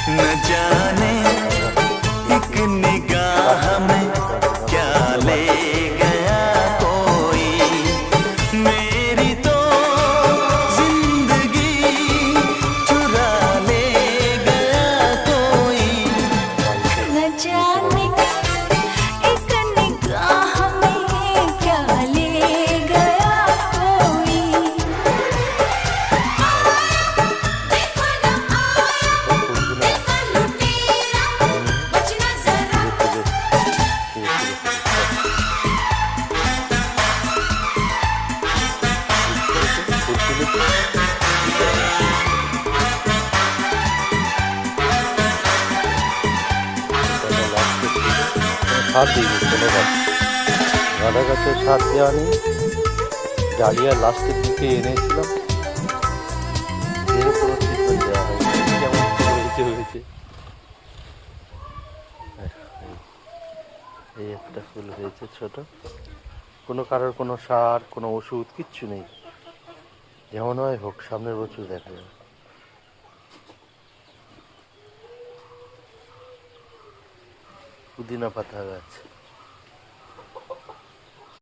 न जाने एक निगाह में क्या ले गया कोई, मेरी तो जिंदगी चुरा ले गया कोई। न जाने एक निगाह में क्या ले गया कोई। देखो ना आया, देखा लुटेरा, बचना जरा। সার দিইনি কোনো গাছ, গাঁদা গাছের সার দেওয়া নেই। ডালিয়া লাস্টের দিকে এনেছিলাম, এর কোনো ট্রিটমেন্ট দেওয়া হয়নি, কেমন হয়েছে। এই একটা ফুল হয়েছে ছোট, কোনো কারোর কোনো সার কোনো ওষুধ কিচ্ছু নেই, যেমন হয় হোক সামনের বছর দেখা যাবে। পুদিনা পাতা গাছ।